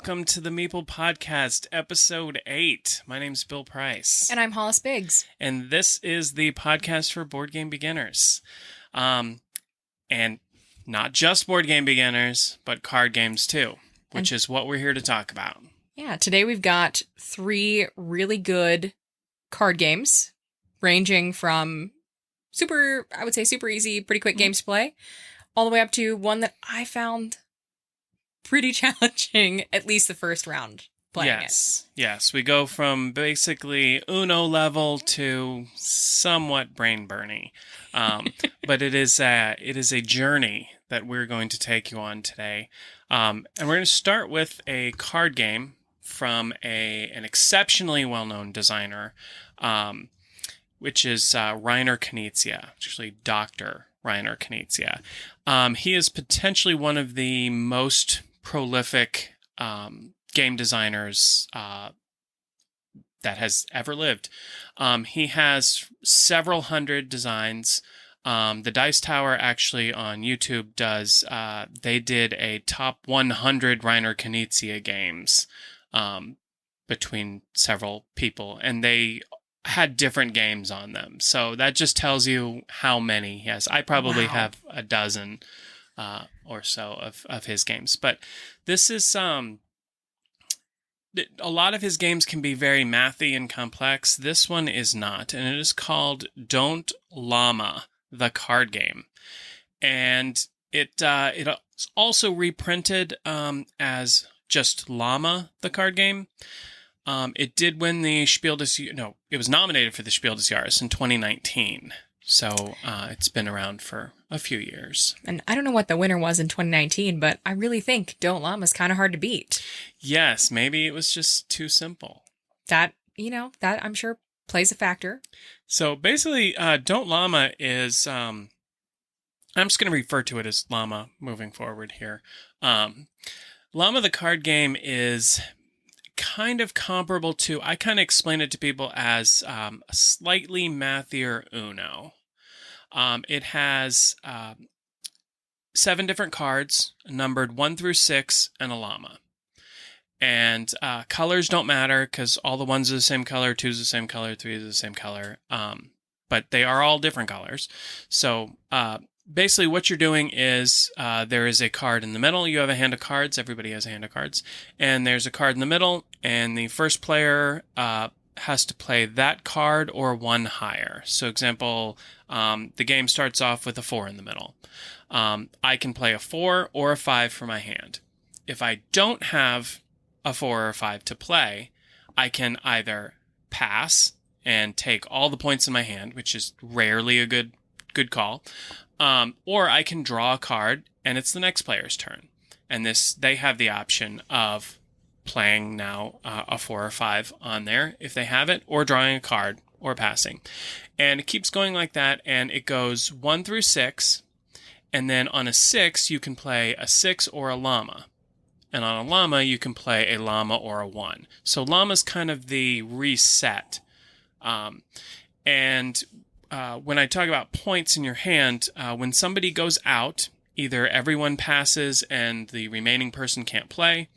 welcome to the Meeple Podcast, Episode 8. My name's Bill Price. And I'm Hollis Biggs. And this is the podcast for board game beginners. And not just board game beginners, but card games too, which is what we're here to talk about. Yeah, today we've got 3 really good card games, ranging from super easy, pretty quick games to play, all the way up to one that I found pretty challenging, at least the first round playing it. Yes. We go from basically Uno level to somewhat brain-burny. But it is a journey that we're going to take you on today. And we're going to start with a card game from an exceptionally well-known designer, which is Reiner Knizia, actually Dr. Reiner Knizia. He is potentially one of the most prolific game designers that has ever lived. He has several hundred designs. The Dice Tower actually on YouTube they did a top 100 Reiner Knizia games between several people, and they had different games on them. So that just tells you how many he has. I probably have a dozen or so of his games. But this is a lot of his games can be very mathy and complex. This one is not, and it is called Don't Llama, the card game. And it's also reprinted as just Llama, the card game. It did win the Spiel des Jahres. No, it was nominated for the Spiel des Jahres in 2019. So it's been around for a few years. And I don't know what the winner was in 2019, but I really think Don't Llama is kind of hard to beat. Yes, maybe it was just too simple. That I'm sure plays a factor. So basically, Don't Llama is... I'm just going to refer to it as Llama moving forward here. Llama the card game is kind of comparable to... I kind of explain it to people as a slightly mathier Uno. It has 7 different cards, numbered 1 through 6, and a llama. And colors don't matter because all the 1s are the same color, 2's the same color, 3 is the same color. But they are all different colors. So basically what you're doing is there is a card in the middle. You have a hand of cards. Everybody has a hand of cards. And there's a card in the middle, and the first player has to play that card or one higher. So example, the game starts off with a 4 in the middle. I can play a 4 or a 5 for my hand. If I don't have a 4 or a 5 to play, I can either pass and take all the points in my hand, which is rarely a good call, or I can draw a card and it's the next player's turn. And they have the option of playing now a 4 or 5 on there if they have it, or drawing a card or passing. And it keeps going like that, and it goes 1 through 6, and then on a 6 you can play a 6 or a llama. And on a llama you can play a llama or a 1. So llama's kind of the reset. When I talk about points in your hand, when somebody goes out, either everyone passes and the remaining person can't play,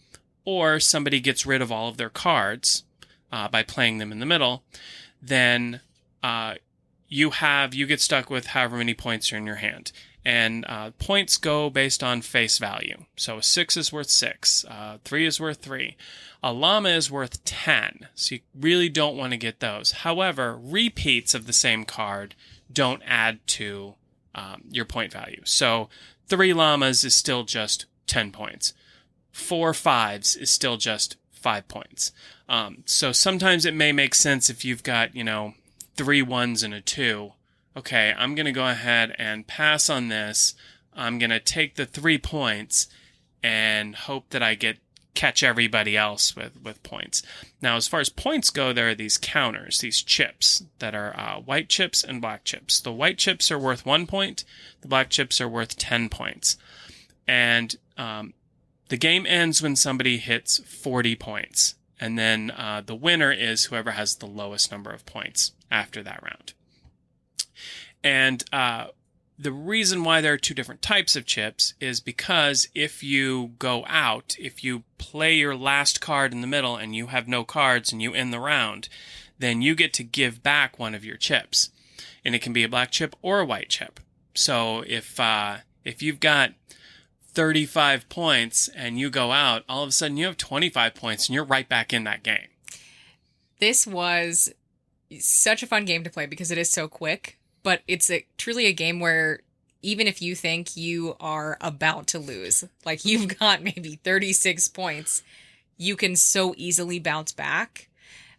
or somebody gets rid of all of their cards by playing them in the middle, then you get stuck with however many points are in your hand. And points go based on face value. So a 6 is worth 6, 3 is worth 3. A llama is worth 10, so you really don't want to get those. However, repeats of the same card don't add to your point value. So 3 llamas is still just 10 points. 4 5s is still just 5 points. So sometimes it may make sense if you've got, 3 1s and a 2. Okay, I'm going to go ahead and pass on this. I'm going to take the 3 points and hope that I catch everybody else with points. Now, as far as points go, there are these counters, these chips that are white chips and black chips. The white chips are worth 1 point. The black chips are worth 10 points. And the game ends when somebody hits 40 points. And then the winner is whoever has the lowest number of points after that round. And The reason why there are two different types of chips is because if you go out, if you play your last card in the middle and you have no cards and you end the round, then you get to give back one of your chips. And it can be a black chip or a white chip. So if you've got 35 points and you go out, all of a sudden you have 25 points and you're right back in that game. This was such a fun game to play because it is so quick, but it's truly a game where even if you think you are about to lose, like you've got maybe 36 points, you can so easily bounce back,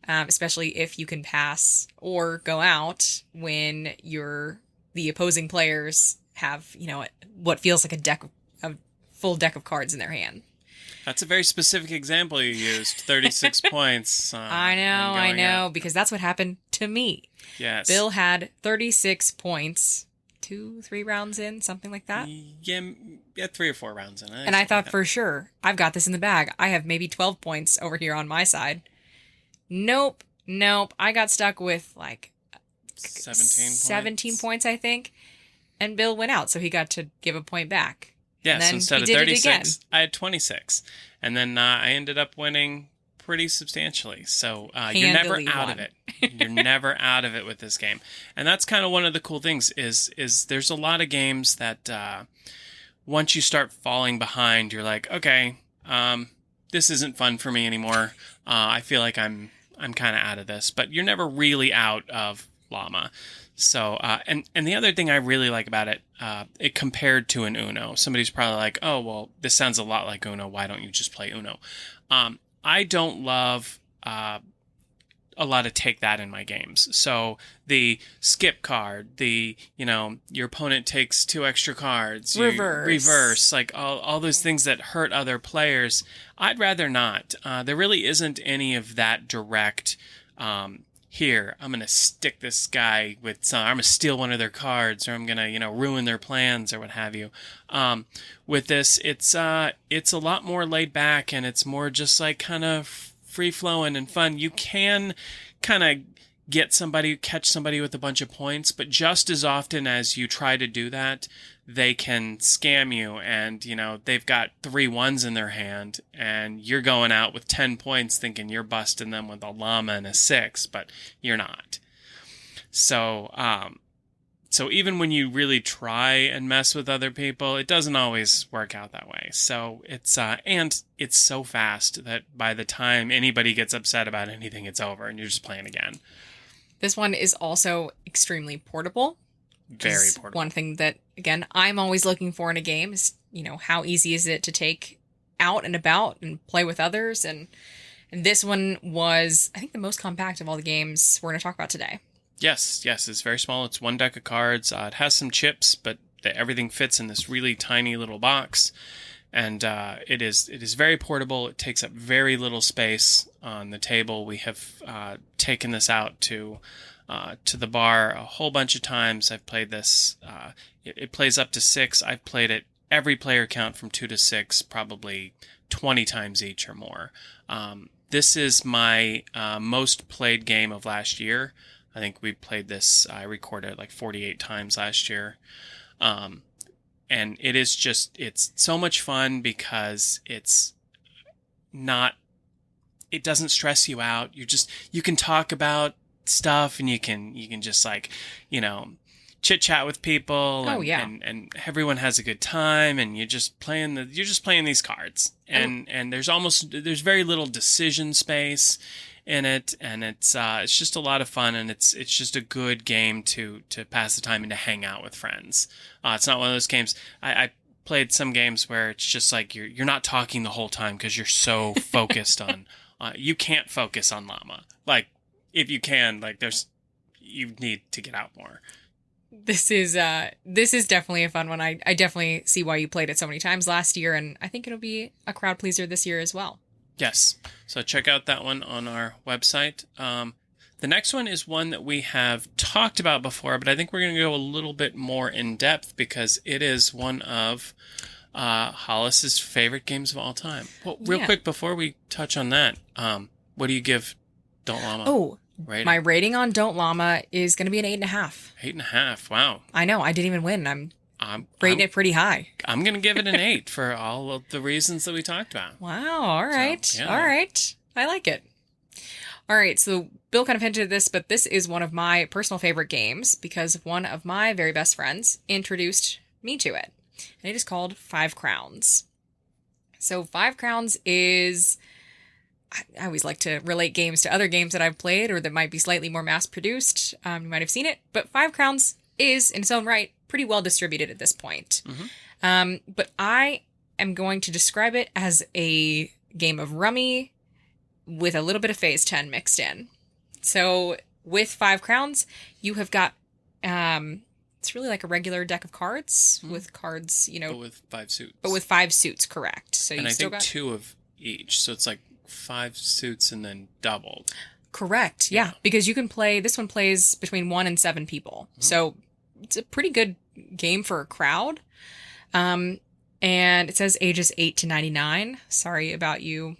especially if you can pass or go out when the opposing players have, what feels like a full deck of cards in their hand. That's a very specific example you used. 36 points. I know, out. because that's what happened to me. Yes. Bill had 36 points, 2-3 rounds in, something like that. Yeah, 3 or 4 rounds in. And I thought for sure, I've got this in the bag. I have maybe 12 points over here on my side. Nope. I got stuck with like 17 points, I think. And Bill went out, so he got to give a point back. Yes, instead of 36, I had 26. And then I ended up winning pretty substantially. So you're never out of it. You're never out of it with this game. And that's kind of one of the cool things is there's a lot of games that once you start falling behind, you're like, okay, this isn't fun for me anymore. I feel like I'm kind of out of this. But you're never really out of LLAMA. So, and the other thing I really like about it, it compared to an Uno. Somebody's probably like, oh, well, this sounds a lot like Uno. Why don't you just play Uno? I don't love a lot of take that in my games. So the skip card, your opponent takes 2 extra cards. Reverse, like all those things that hurt other players. I'd rather not. There really isn't any of that direct, here, I'm going to stick this guy with some, I'm going to steal one of their cards, or I'm going to, ruin their plans or what have you. With this, it's a lot more laid back, and it's more just like kind of free flowing and fun. You can kind of catch somebody with a bunch of points, but just as often as you try to do that, they can scam you, and they've got 3 ones in their hand, and you're going out with 10 points thinking you're busting them with a llama and a 6, but you're not. So even when you really try and mess with other people, it doesn't always work out that way. So it's and it's so fast that by the time anybody gets upset about anything, it's over and you're just playing again. This one is also extremely portable. Very portable. One thing that, again, I'm always looking for in a game is, how easy is it to take out and about and play with others? And this one was, I think, the most compact of all the games we're going to talk about today. Yes, it's very small. It's 1 deck of cards. It has some chips, but everything fits in this really tiny little box. And it is very portable. It takes up very little space on the table. We have taken this out to the bar a whole bunch of times. I've played this. It plays up to 6. I've played it every player count from 2 to 6, probably 20 times each or more. This is my most played game of last year. I think we played this. I recorded like 48 times last year. And it's so much fun because it doesn't stress you out. You can talk about stuff, and you can just chit chat with people. And everyone has a good time, and you're just playing these cards, and there's very little decision space in it, and it's just a lot of fun, and it's just a good game to pass the time and to hang out with friends. It's not one of those games. I played some games where it's just like you're not talking the whole time because you're so focused on. You can't focus on LLAMA. Like, if you can, you need to get out more. This is definitely a fun one. I definitely see why you played it so many times last year, and I think it'll be a crowd pleaser this year as well. Yes. So check out that one on our website. The next one is one that we have talked about before, but I think we're going to go a little bit more in depth because it is one of Hollis's favorite games of all time. Well, real quick before we touch on that, what do you give Don't LLAMA? Oh, My Rating. rating on Don't Llama is going to be an 8.5. 8.5. Wow. I know, I didn't even win. I'm I'm rating I'm it pretty high. I'm gonna give it an 8 for all of the reasons that we talked about. Wow, all So right. All yeah. right. I like it. All right, so Bill kind of hinted at this, but this is one of my personal favorite games because one of my very best friends introduced me to it. And it is called Five Crowns. So Five Crowns is I always like to relate games to other games that I've played or that might be slightly more mass produced. You might have seen it, but Five Crowns is, in its own right, pretty well distributed at this point. Hmm. But I am going to describe it as a game of rummy with a little bit of phase 10 mixed in. So with Five Crowns, you have got, it's really like a regular deck of cards with cards, But with 5 suits. but with 5 suits, correct. So and you I still think got 2 of each, so it's like 5 suits and then doubled. correct. Yeah, because you can play this one plays between 1 and 7 people. So it's a pretty good game for a crowd. And it says ages 8 to 99. Sorry about you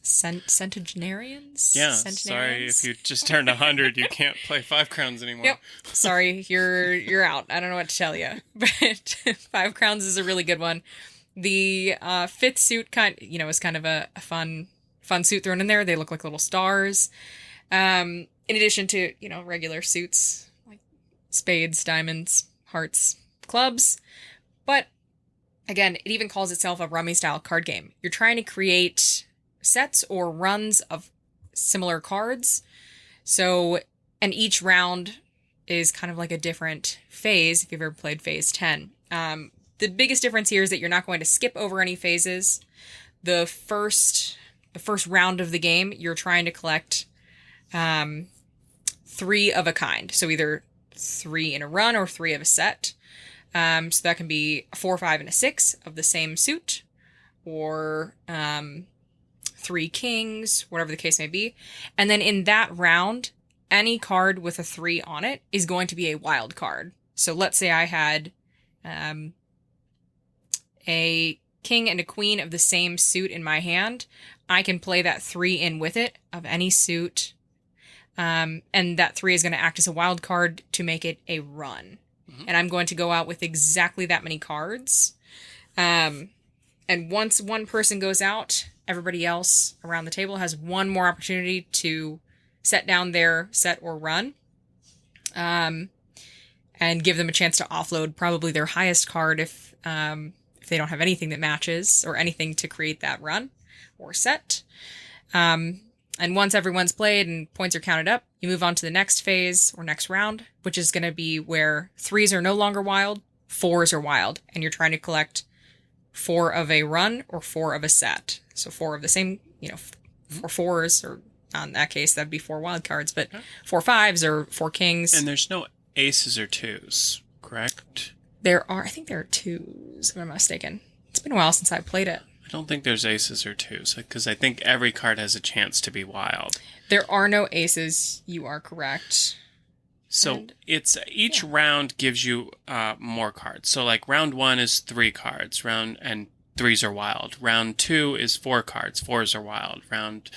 centenarians. Yeah, sorry if you just turned 100, you can't play 5 crowns anymore. Yep. Sorry, you're out. I don't know what to tell you. But Five Crowns is a really good one. The fifth suit is kind of a fun suit thrown in there. They look like little stars. In addition to, regular suits like spades, diamonds, hearts, clubs. But again, it even calls itself a rummy style card game. You're trying to create sets or runs of similar cards. So, and each round is kind of like a different phase if you've ever played phase 10. The biggest difference here is that you're not going to skip over any phases. The first round of the game, you're trying to collect 3 of a kind. So either 3 in a run or 3 of a set. So that can be a 4, 5, and a 6 of the same suit, or 3 kings, whatever the case may be. And then in that round, any card with a 3 on it is going to be a wild card. So let's say I had a king and a queen of the same suit in my hand. I can play that 3 in with it of any suit. And that 3 is going to act as a wild card to make it a run. And I'm going to go out with exactly that many cards. And once one person goes out, everybody else around the table has one more opportunity to set down their set or run. And give them a chance to offload probably their highest card if they don't have anything that matches or anything to create that run or set. And once everyone's played and points are counted up, you move on to the next phase or next round, which is going to be where 3s are no longer wild, 4s are wild, and you're trying to collect 4 of a run or 4 of a set. So 4 of the same, 4 4s, or in that case, that'd be 4 wild cards, but 4 5s or 4 kings. And there's no aces or 2s, correct? I think there are 2s, if I'm not mistaken. It's been a while since I played it. I don't think there's aces or 2s, because I think every card has a chance to be wild. There are no aces. You are correct. So each round gives you more cards. So like round 1 is 3 cards, and 3s are wild. Round 2 is 4 cards, 4s are wild. Round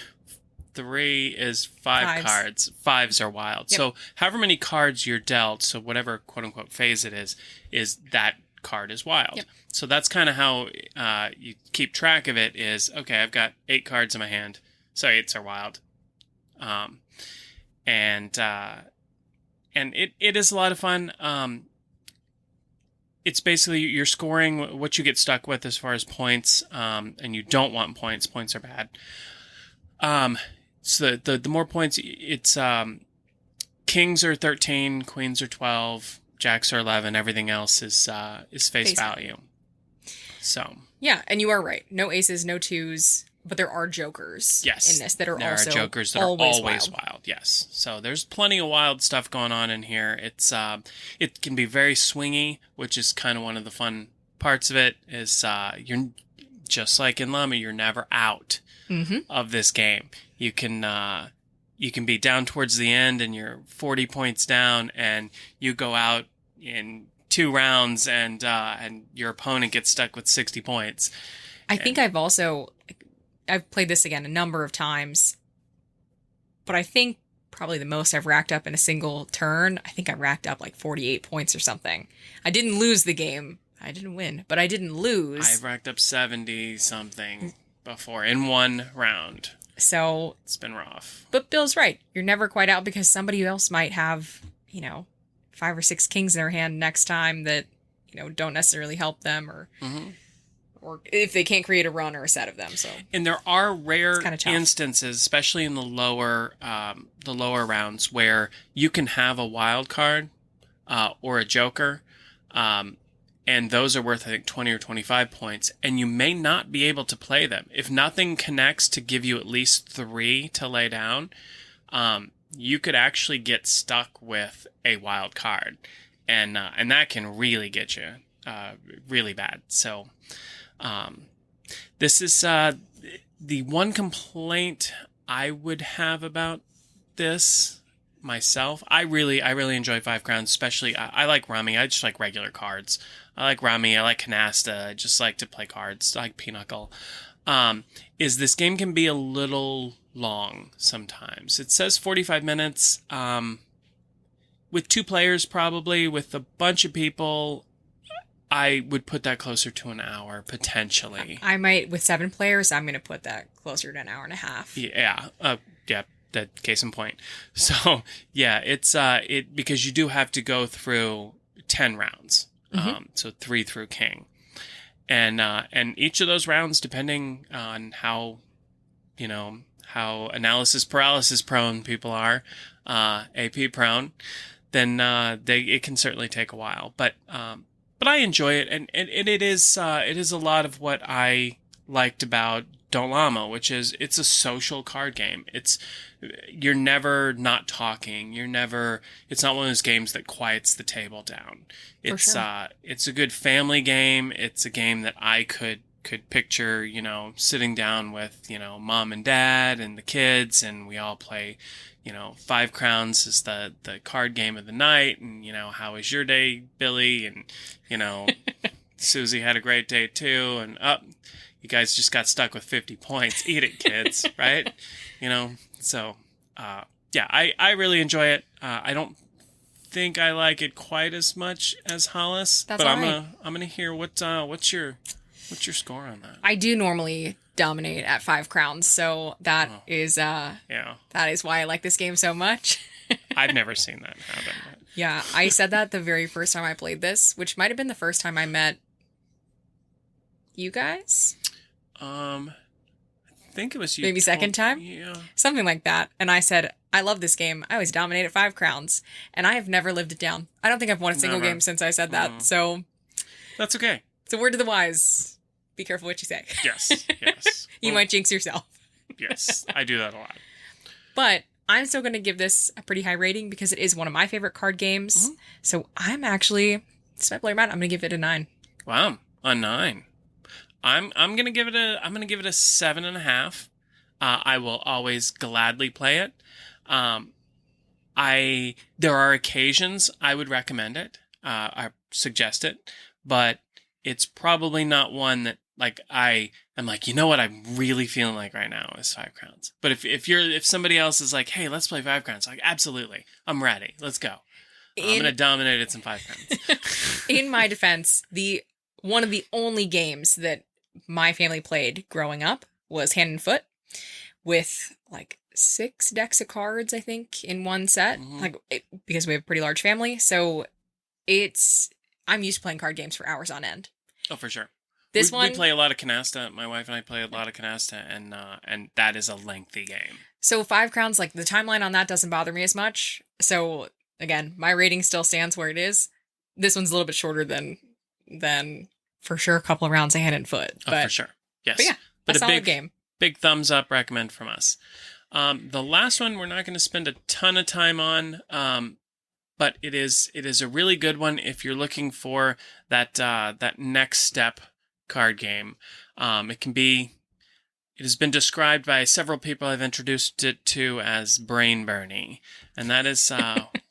3 is 5 cards, 5s are wild. Yep. So however many cards you're dealt, so whatever quote unquote phase it is that card is wild. Yep. So that's kind of how you keep track of it is, okay, I've got 8 cards in my hand, so 8s are wild. And it is a lot of fun. It's basically you're scoring what you get stuck with as far as points, and you don't want points. Points are bad. So the more points, it's kings are 13, queens are 12, jacks are 11. Everything else is face value. So yeah, and you are right. No aces, no 2s. But there are jokers in this that are also jokers that always are always wild. Yes. So there's plenty of wild stuff going on in here. It's it can be very swingy, which is kind of one of the fun parts of it. Is you're just like in LLAMA, you're never out of this game. You can be down towards the end and you're 40 points down, and you go out in 2 rounds, and your opponent gets stuck with 60 points. I think I've played this again a number of times, but I think probably the most I've racked up in a single turn. I think I racked up like 48 points or something. I didn't lose the game. I didn't win, but I didn't lose. I've racked up 70 something before in one round. So it's been rough. But Bill's right. You're never quite out because somebody else might have, 5 or 6 kings in their hand next time that, don't necessarily help them or if they can't create a run or a set of them. So, and there are rare tough. instances, especially in the lower rounds, where you can have a wild card or a joker, and those are worth, I think, 20 or 25 points, and you may not be able to play them if nothing connects to give you at least 3 to lay down. You could actually get stuck with a wild card, and that can really get you really bad. So. This is the one complaint I would have about this myself. I really enjoy Five Crowns, especially I like Rummy. I just like regular cards. I like Rummy. I like Canasta. I just like to play cards. I like Pinochle. Is this game can be a little long sometimes. It says 45 minutes. With 2 players, probably with a bunch of people, I would put that closer to an hour, potentially. I might, with 7 players, I'm going to put that closer to an hour and a half. Yeah. That case in point. So, yeah, it's because you do have to go through 10 rounds. So 3 through king. And each of those rounds, depending on how analysis paralysis prone people are, AP prone, then it can certainly take a while. But I enjoy it, and it is a lot of what I liked about Don't Llama, which is it's a social card game. You're never not talking. It's not one of those games that quiets the table down. It's a good family game. It's a game that I could picture, sitting down with, mom and dad and the kids, and we all play. Five Crowns is the card game of the night, and how was your day, Billy? And Susie had a great day too, and you guys just got stuck with 50 points. Eat it, kids, right? So I really enjoy it. I don't think I like it quite as much as Hollis, but I'm gonna hear what's your score on that? I do normally dominate at 5 crowns, so that is why I like this game so much. I've never seen that happen. But. Yeah, I said that the very first time I played this, which might have been the first time I met you guys. I think it was you. Maybe second time? Yeah. Something like that. And I said, I love this game. I always dominate at 5 crowns. And I have never lived it down. I don't think I've won a single game since I said that. So that's okay. It's a word to the wise. Be careful what you say. Yes. You might jinx yourself. Yes, I do that a lot. But I'm still going to give this a pretty high rating because it is one of my favorite card games. Mm-hmm. So I'm actually, despite Blair Matt, I'm going to give it a 9. Wow, a 9. I'm going to give it a 7.5. I will always gladly play it. There are occasions I would recommend it. I suggest it, but it's probably not one that I am like, what I'm really feeling like right now is 5 crowns. But if somebody else is like, hey, let's play 5 crowns, absolutely, I'm ready. Let's go. I'm going to dominate it in 5 crowns. In my defense, one of the only games that my family played growing up was Hand and Foot with 6 decks of cards, I think, in one set, because we have a pretty large family. So I'm used to playing card games for hours on end. Oh, for sure. We play a lot of Canasta. My wife and I play a lot of Canasta, and that is a lengthy game. So 5 crowns, the timeline on that doesn't bother me as much. So again, my rating still stands where it is. This one's a little bit shorter than for sure a couple of rounds of Hand and Foot. For sure. Yes. But yeah, but a solid game. Big thumbs up recommend from us. The last one we're not going to spend a ton of time on, but it is a really good one if you're looking for that next step card game. It has been described by several people I've introduced it to as brain burning, and that is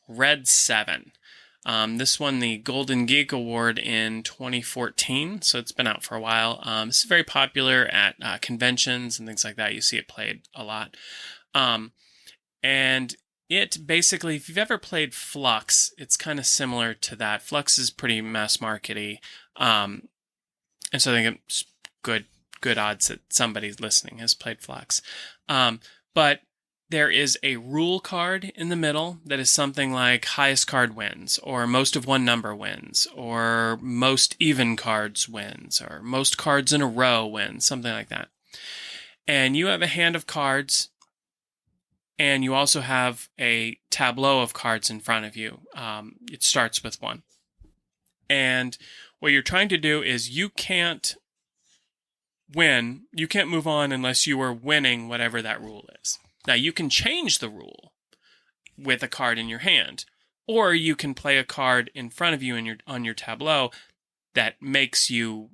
Red 7. This won the Golden Geek Award in 2014, so it's been out for a while. It's very popular at conventions and things like that. You see it played a lot. And it basically, if you've ever played Flux, it's kind of similar to that. Flux is pretty mass markety, and so I think it's good odds that somebody listening has played Flux. But there is a rule card in the middle that is something like highest card wins, or most of one number wins, or most even cards wins, or most cards in a row wins, something like that. And you have a hand of cards, and you also have a tableau of cards in front of you. It starts with one. And what you're trying to do is you can't move on unless you are winning whatever that rule is. Now, you can change the rule with a card in your hand, or you can play a card in front of you on your tableau that makes you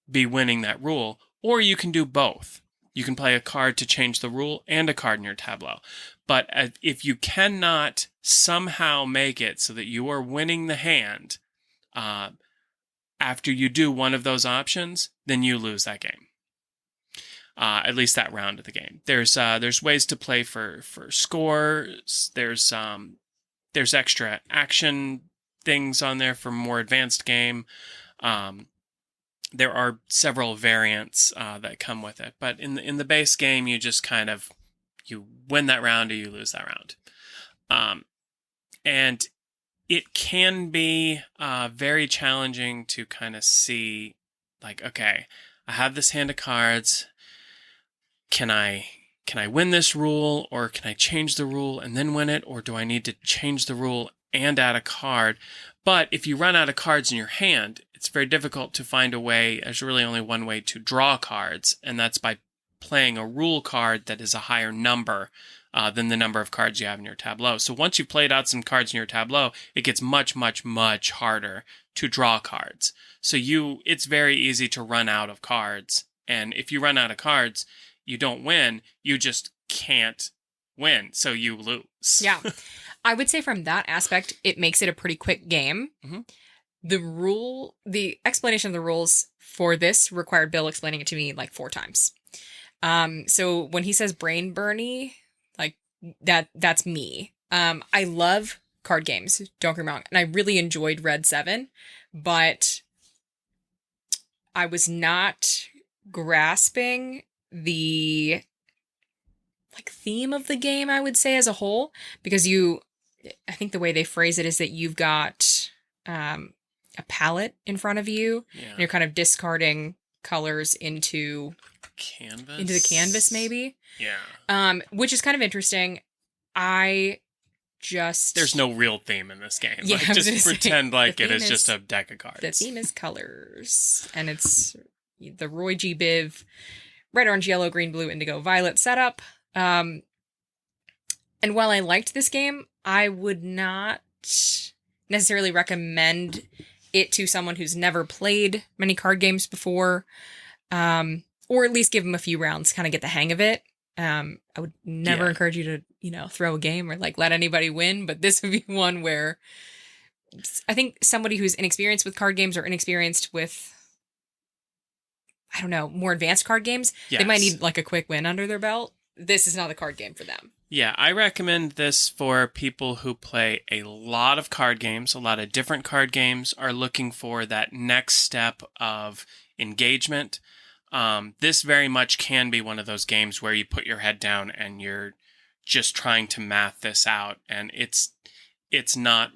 be winning that rule, or you can do both. You can play a card to change the rule and a card in your tableau. But if you cannot somehow make it so that you are winning the hand after you do one of those options, then you lose that game. At least that round of the game. There's ways to play for scores. There's extra action things on there for more advanced game. There are several variants that come with it, but in the base game, you just kind of you win that round or you lose that round, and it can be very challenging to kind of see, like, okay, I have this hand of cards. Can I win this rule, or can I change the rule and then win it, or do I need to change the rule and add a card? But if you run out of cards in your hand, it's very difficult to find a way. There's really only one way to draw cards, and that's by playing a rule card that is a higher number than the number of cards you have in your tableau. So once you've played out some cards in your tableau, it gets much, much, much harder to draw cards. So it's very easy to run out of cards. And if you run out of cards, you don't win, you just can't win, so you lose. Yeah. I would say from that aspect, it makes it a pretty quick game. Mm-hmm. The explanation of the rules for this required Bill explaining it to me like 4 times. So when he says brain burny, like that's me. I love card games, don't get me wrong, and I really enjoyed Red 7, but I was not grasping the like theme of the game, I would say, as a whole, because I think the way they phrase it is that you've got a palette in front of you, and you're kind of discarding colors into the canvas, maybe. Yeah. Which is kind of interesting. There's no real theme in this game. Yeah, like, just pretend like it is just a deck of cards. The theme is colors, and it's the Roy G. Biv red, orange, yellow, green, blue, indigo, violet setup. And while I liked this game, I would not necessarily recommend it to someone who's never played many card games before, or at least give them a few rounds, kind of get the hang of it. I would never encourage you to, throw a game or like let anybody win, but this would be one where I think somebody who's inexperienced with card games or inexperienced with, I don't know, more advanced card games, they might need like a quick win under their belt. This is not a card game for them. Yeah, I recommend this for people who play a lot of card games, a lot of different card games, are looking for that next step of engagement. This very much can be one of those games where you put your head down and you're just trying to math this out, and it's not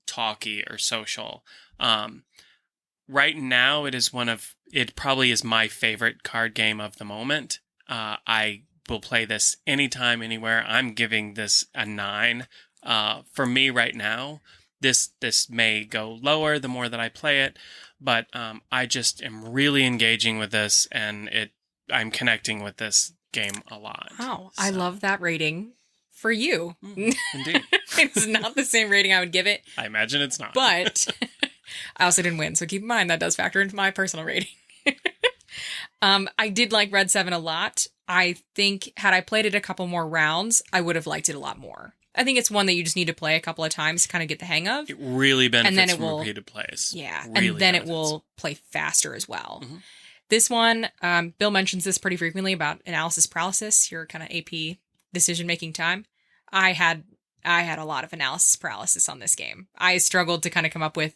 talky or social. Right now, it probably is my favorite card game of the moment. I will play this anytime, anywhere. I'm giving this a 9. For me right now, this may go lower the more that I play it, but I just am really engaging with this, and I'm connecting with this game a lot. Oh, so. I love that rating for you. Indeed. It's not the same rating I would give it. I imagine it's not. But I also didn't win, so keep in mind that does factor into my personal rating. I did like Red 7 a lot. I think had I played it a couple more rounds, I would have liked it a lot more. I think it's one that you just need to play a couple of times to kind of get the hang of. It really benefits from repeated plays. Yeah, really and then it will play faster as well. Mm-hmm. This one, Bill mentions this pretty frequently about analysis paralysis, your kind of AP decision-making time. I had I had a lot of analysis paralysis on this game. I struggled to kind of come up with,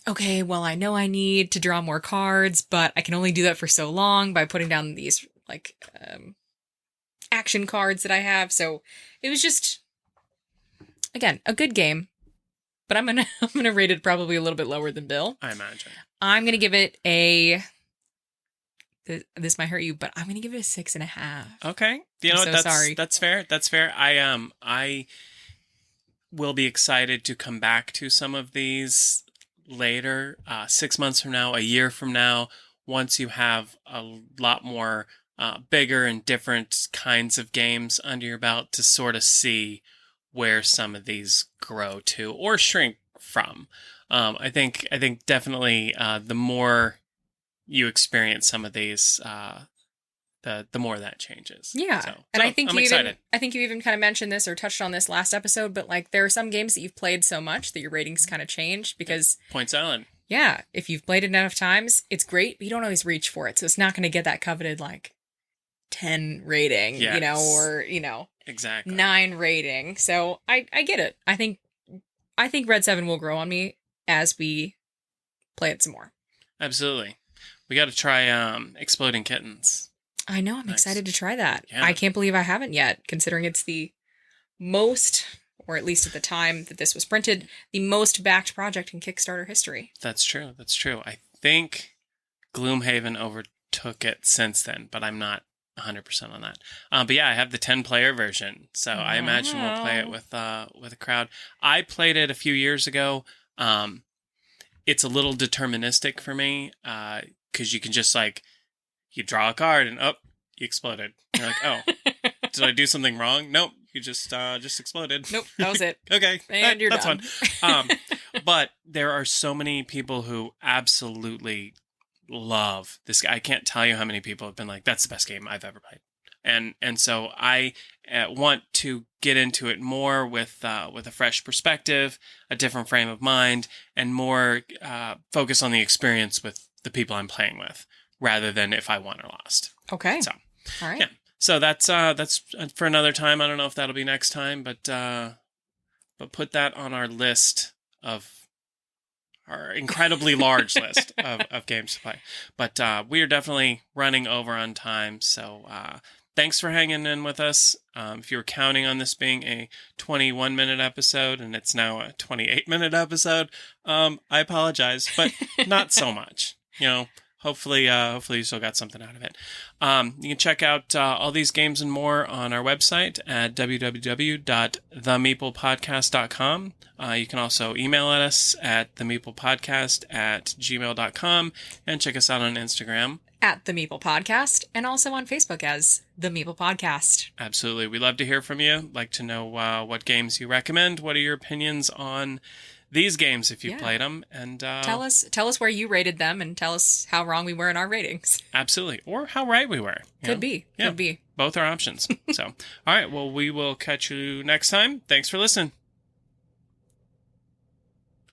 okay, well, I know I need to draw more cards, but I can only do that for so long by putting down these like action cards that I have. So it was just, again, a good game. But I'm gonna rate it probably a little bit lower than Bill. I imagine. I'm gonna give it a. This might hurt you, but I'm gonna give it a 6.5. Okay, you know what? Sorry. That's fair. That's fair. I will be excited to come back to some of these later, 6 months from now, a year from now, once you have a lot more bigger and different kinds of games under your belt to sort of see where some of these grow to or shrink from. I think definitely the more you experience some of these, the more that changes. Yeah, so and I think I'm excited. I think you even kind of mentioned this or touched on this last episode, but like there are some games that you've played so much that your ratings kind of change because Points Island. Yeah, if you've played it enough times, it's great, but you don't always reach for it, so it's not going to get that coveted like 10 rating, Yes. or Exactly 9 rating. So I get it. I think Red 7 will grow on me as we play it some more. Absolutely. We got to try Exploding Kittens. I know. I'm excited to try that. Yeah. I can't believe I haven't yet, considering it's the most, or at least at the time that this was printed, the most backed project in Kickstarter history. That's true. That's true. I think Gloomhaven overtook it since then, but I'm not 100% on that. But yeah, I have the 10-player version, so I imagine we'll play it with a crowd. I played it a few years ago. It's a little deterministic for me because you can just like you draw a card and you exploded. You're like, oh, did I do something wrong? Nope, you just exploded. Nope, that was it. Okay, and you're that's done. Fun. But there are so many people who absolutely love this guy. I can't tell you how many people have been like, that's the best game I've ever played. And so I want to get into it more with a fresh perspective, a different frame of mind, and more focus on the experience with the people I'm playing with, rather than if I won or lost. Okay. So, all right. Yeah. So that's for another time. I don't know if that'll be next time, but put that on our list of our incredibly large list of games to play. But we are definitely running over on time, so thanks for hanging in with us. If you were counting on this being a 21-minute episode and it's now a 28-minute episode, I apologize, but not so much. Hopefully you still got something out of it. You can check out all these games and more on our website at www.themeeplepodcast.com. You can also email us at themeeplepodcast@gmail.com and check us out on Instagram at The Meeple Podcast, and also on Facebook as The Meeple Podcast. Absolutely. We'd love to hear from you. Like to know what games you recommend. What are your opinions on these games if you've played them? And tell us where you rated them, and tell us how wrong we were in our ratings. Absolutely. Or how right we were. Could be. Both are options. So, all right. Well, we will catch you next time. Thanks for listening.